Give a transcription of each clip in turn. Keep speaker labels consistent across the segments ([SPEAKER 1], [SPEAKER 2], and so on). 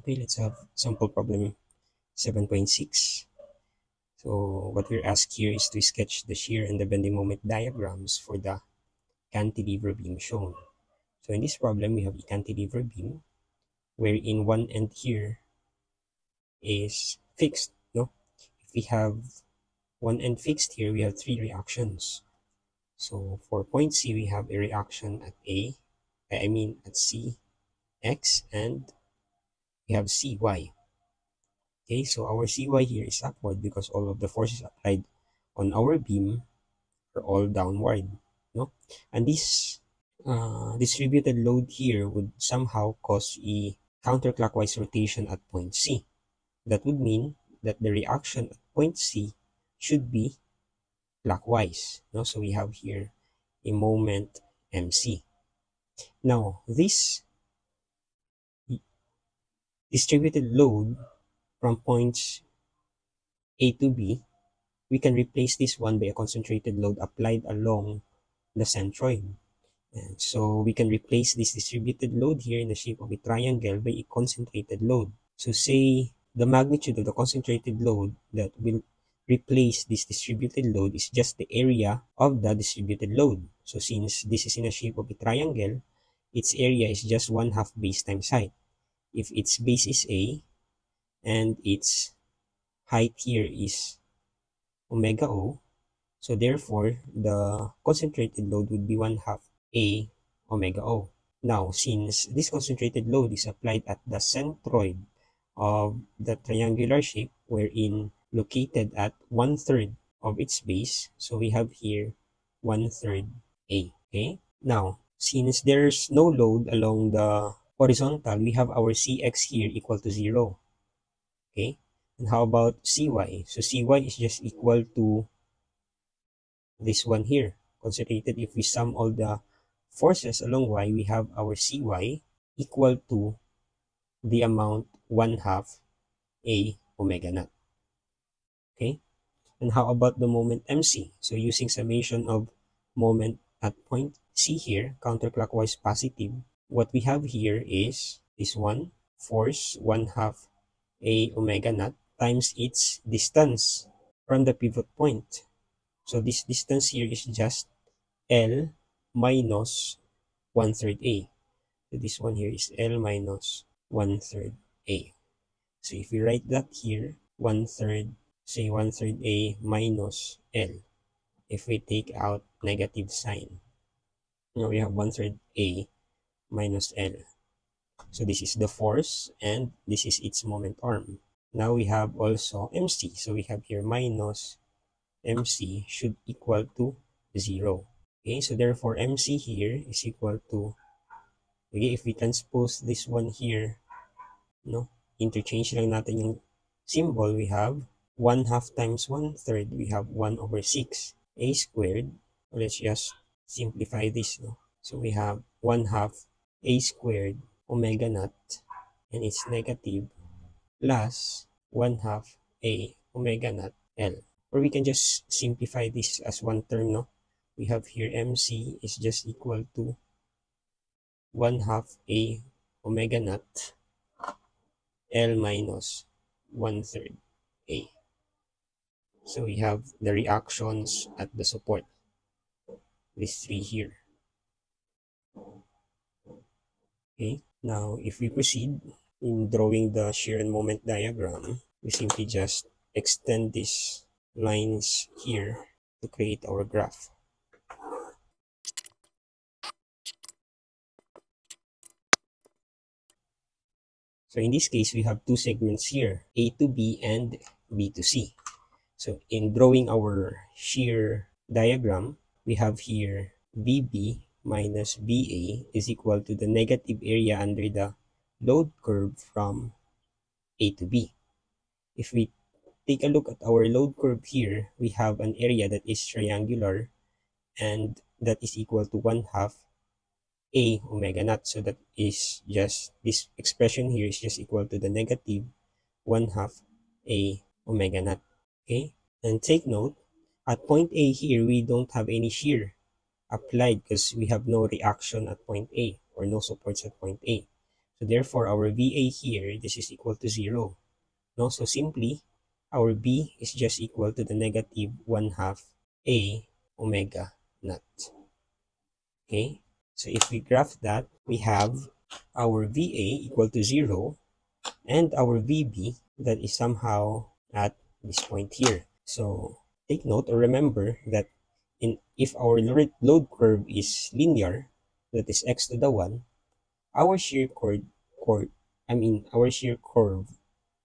[SPEAKER 1] Okay, let's have sample problem 7.6. So what we're asked here is to sketch the shear and the bending moment diagrams for the cantilever beam shown. So in this problem, we have a cantilever beam wherein one end here is fixed. No, if we have one end fixed here, we have three reactions. So for point C, we have a reaction at at C, X, and we have CY. Okay, so our CY here is upward because all of the forces applied on our beam are all downward, no? And this distributed load here would somehow cause a counterclockwise rotation at point C. That would mean that the reaction at point C should be clockwise, no? So we have here a moment MC. Now, this distributed load from points A to B, we can replace this one by a concentrated load applied along the centroid. And so we can replace this distributed load here in the shape of a triangle by a concentrated load. So say the magnitude of the concentrated load that will replace this distributed load is just the area of the distributed load. So since this is in the shape of a triangle, its area is just 1/2 base times height. If its base is A and its height here is omega O, so therefore the concentrated load would be 1/2 A omega O. Now, since this concentrated load is applied at the centroid of the triangular shape, wherein located at 1/3 of its base, so we have here 1/3 A. Okay. Now, since there's no load along the horizontal, we have our Cx here equal to 0. Okay. And how about Cy? So Cy is just equal to this one here. Concentrated, if we sum all the forces along y, we have our Cy equal to the amount 1/2 A omega naught. Okay? And how about the moment MC? So using summation of moment at point C here, counterclockwise positive, what we have here is this one, force 1/2 A omega naught times its distance from the pivot point. So this distance here is just L minus 1/3 A. So this one here is L minus 1/3 A. So if we write that here, 1/3, say 1/3 A minus L. If we take out negative sign, now we have 1/3 A minus L. So this is the force and this is its moment arm. Now we have also MC. So we have here minus MC should equal to 0. Okay, so therefore MC here is equal to, okay, if we transpose this one here, no, interchange lang natin yung symbol, we have 1/2 times 1/3, we have 1/6 A squared. Let's just simplify this, no? So we have 1/2 A squared omega naught, and it's negative, plus 1/2 A omega naught L. Or we can just simplify this as one term, no? We have here MC is just equal to 1/2 A omega naught L minus 1/3 A. So we have the reactions at the support, these three here. Okay, now if we proceed in drawing the shear and moment diagram, we simply just extend these lines here to create our graph. So in this case, we have two segments here, A to B and B to C. So in drawing our shear diagram, we have here BB minus BA is equal to the negative area under the load curve from A to B. If we take a look at our load curve here, we have an area that is triangular and that is equal to 1/2 A omega naught. So that is just, this expression here is just equal to the negative 1/2 A omega naught. Okay, and take note, at point A here, we don't have any shear applied because we have no reaction at point A or no supports at point A. So therefore, our VA here, this is equal to 0. No? So simply, our B is just equal to the negative 1/2 A omega naught. Okay? So if we graph that, we have our VA equal to 0 and our VB that is somehow at this point here. So take note or remember that if our load curve is linear, that is x to the 1, our shear curve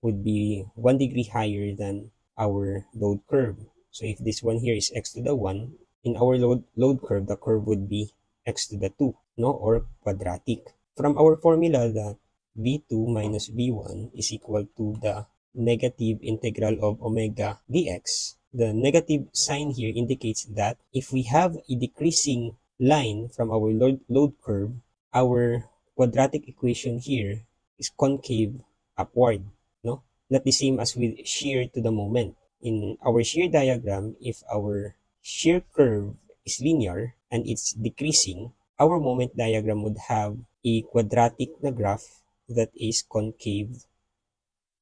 [SPEAKER 1] would be 1 degree higher than our load curve. So if this one here is x to the 1, in our load curve, the curve would be x to the 2, no, or quadratic. From our formula that v2 minus v1 is equal to the negative integral of omega dx, the negative sign here indicates that if we have a decreasing line from our load curve, our quadratic equation here is concave upward, no? Not the same as with shear to the moment. In our shear diagram, if our shear curve is linear and it's decreasing, our moment diagram would have a quadratic na graph that is concave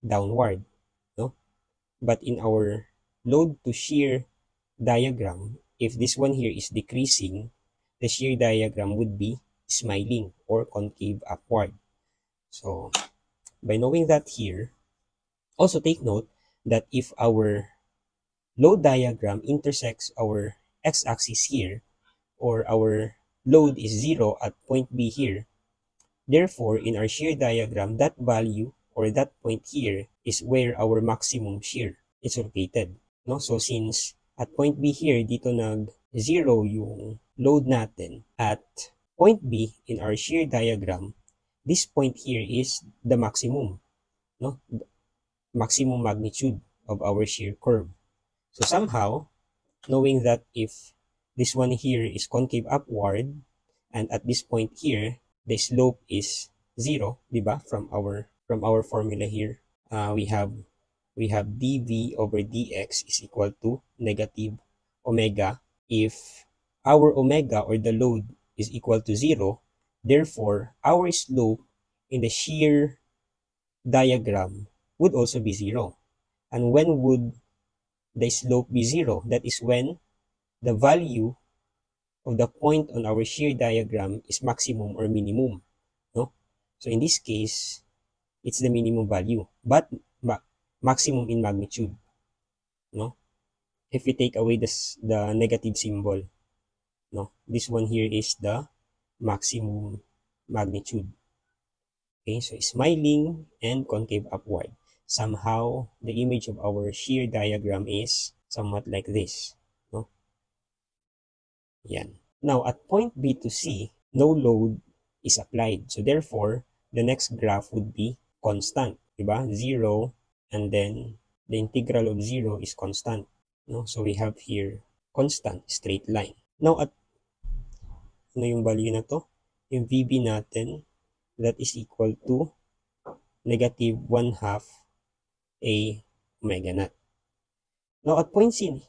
[SPEAKER 1] downward, no? But in our load to shear diagram, if this one here is decreasing, the shear diagram would be smiling or concave upward. So by knowing that here, also take note that if our load diagram intersects our x-axis here, or our load is 0 at point B here, therefore in our shear diagram, that value or that point here is where our maximum shear is located. No? So since at point B here, dito nag-0 yung load natin, at point B in our shear diagram, this point here is the maximum, no? Maximum magnitude of our shear curve. So somehow, knowing that if this one here is concave upward, and at this point here, the slope is 0, diba? From our formula here, we have dv over dx is equal to negative omega. If our omega or the load is equal to 0, therefore our slope in the shear diagram would also be 0. And when would the slope be 0? That is when the value of the point on our shear diagram is maximum or minimum, no? So in this case, it's the minimum value, but maximum in magnitude, no? If we take away the negative symbol, no? This one here is the maximum magnitude. Okay, so smiling and concave upward. Somehow, the image of our shear diagram is somewhat like this, no? Yan. Now, at point B to C, no load is applied. So therefore, the next graph would be constant, diba? 0, and then the integral of 0 is constant, no? So we have here constant straight line. Now, at ano yung value na to? Yung VB natin, that is equal to negative 1/2 A omega naught. Now, at point C,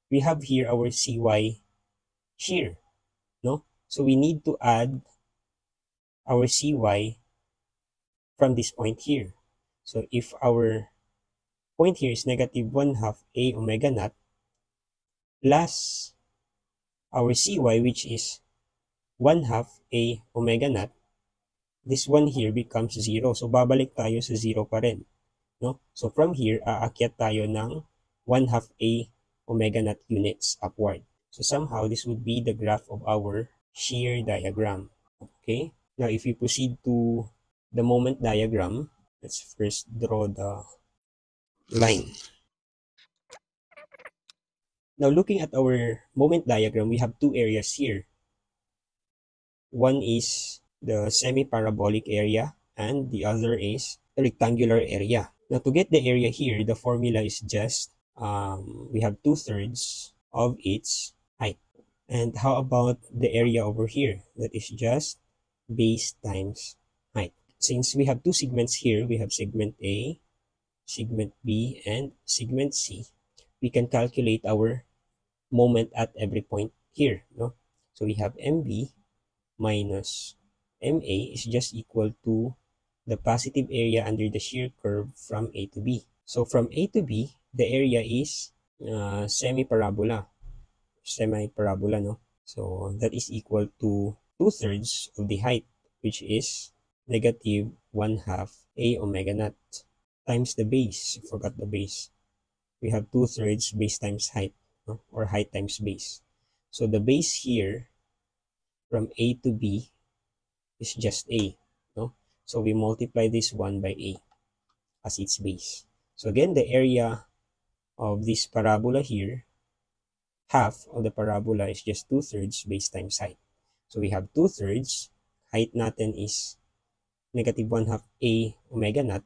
[SPEAKER 1] we have here our CY shear, no? So we need to add our CY from this point here. So if our point here is negative 1/2 A omega naught plus our CY, which is 1/2 A omega naught, this one here becomes 0. So babalik tayo sa 0 pa rin, no? So from here, aakyat tayo ng 1/2 A omega naught units upward. So somehow, this would be the graph of our shear diagram. Okay? Now, if we proceed to the moment diagram, let's first draw the line. Now, looking at our moment diagram, we have two areas here. One is the semi-parabolic area, and the other is the rectangular area. Now, to get the area here, the formula is just, we have 2/3 of its height. And how about the area over here? That is just base times height. Since we have two segments here, we have segment A, segment B, and segment C, we can calculate our moment at every point here, no? So we have MB minus MA is just equal to the positive area under the shear curve from A to B. So from A to B, the area is semi-parabola, no? So that is equal to 2/3 of the height, which is negative 1/2 A omega naught times the base. Forgot the base. We have 2/3 base times height, no? Or height times base. So the base here from A to B is just A, no? So we multiply this one by A as its base. So again, the area of this parabola here, half of the parabola is just 2/3 base times height. So we have 2/3, height natin is negative 1/2 A omega naught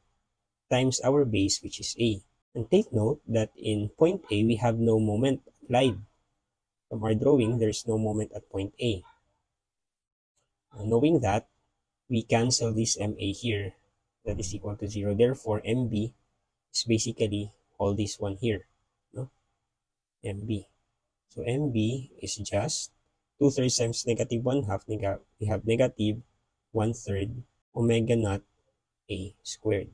[SPEAKER 1] times our base, which is A. And take note that in point A, we have no moment applied. From our drawing, there's no moment at point A. Knowing that, we cancel this MA here. That is equal to 0. Therefore, MB is basically all this one here, no? MB. So MB is just 2/3 times negative 1/2. We have negative 1/3 omega naught A squared.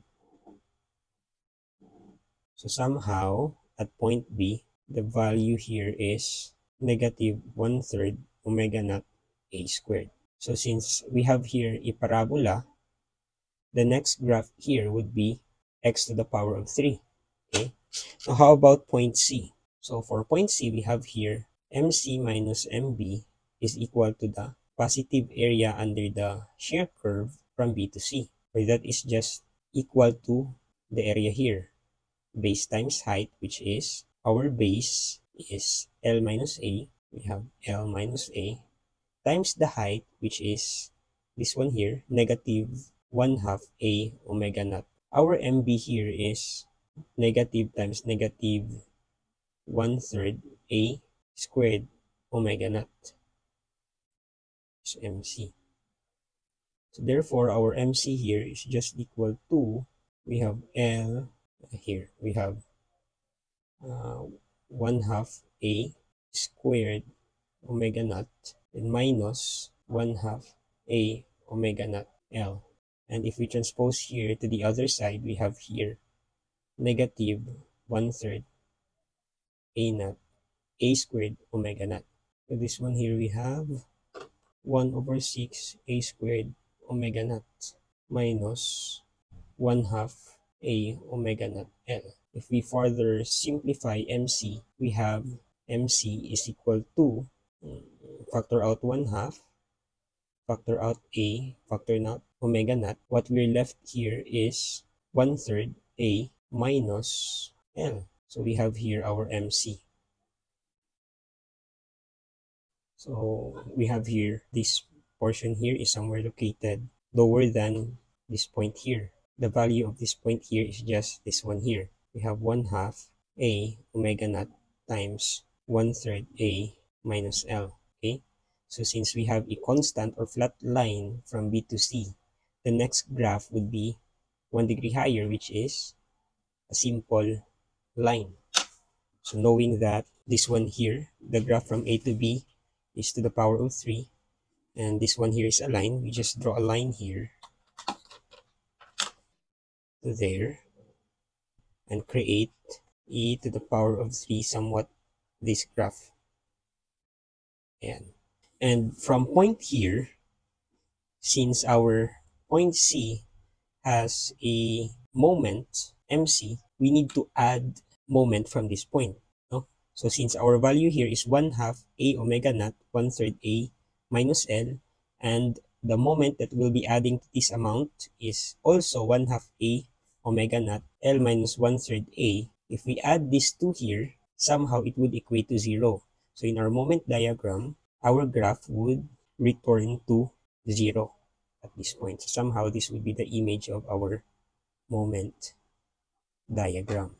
[SPEAKER 1] So somehow, at point B, the value here is negative 1/3 omega naught A squared. So since we have here a parabola, the next graph here would be x to the power of 3. Okay. Now how about point C? So for point C, we have here MC minus MB is equal to the positive area under the shear curve from B to C. Where that is just equal to the area here. Base times height, which is our base is L minus A. We have L minus A times the height, which is this one here, negative 1/2 A omega naught. Our MB here is negative times negative 1/3 A squared omega naught. So MC. So therefore, our MC here is just equal to, we have L here, we have 1/2 A squared omega naught and minus 1/2 A omega naught L. And if we transpose here to the other side, we have here negative 1/3 A naught, A squared omega naught. So this one here we have 1/6 A squared omega naught minus 1/2 A omega naught L. If we further simplify MC, we have MC is equal to, factor out 1/2, factor out A, factor out omega naught. What we're left here is 1/3 A minus L. So we have here our MC. So we have here, this portion here is somewhere located lower than this point here. The value of this point here is just this one here. We have 1/2 A omega naught times 1/3 A minus L. Okay. So since we have a constant or flat line from B to C, the next graph would be 1 degree higher, which is a simple line. So knowing that this one here, the graph from A to B is to the power of 3, and this one here is a line, we just draw a line here to there and create e to the power of 3 somewhat this graph. And from point here, since our point C has a moment MC, we need to add moment from this point. No? So since our value here is 1/2 A omega naught, 1/3 A minus L, and the moment that we'll be adding to this amount is also 1/2 A omega naught, L minus 1/3 A. If we add these two here, somehow it would equate to 0. So in our moment diagram, our graph would return to 0 at this point. So somehow this would be the image of our moment diagram.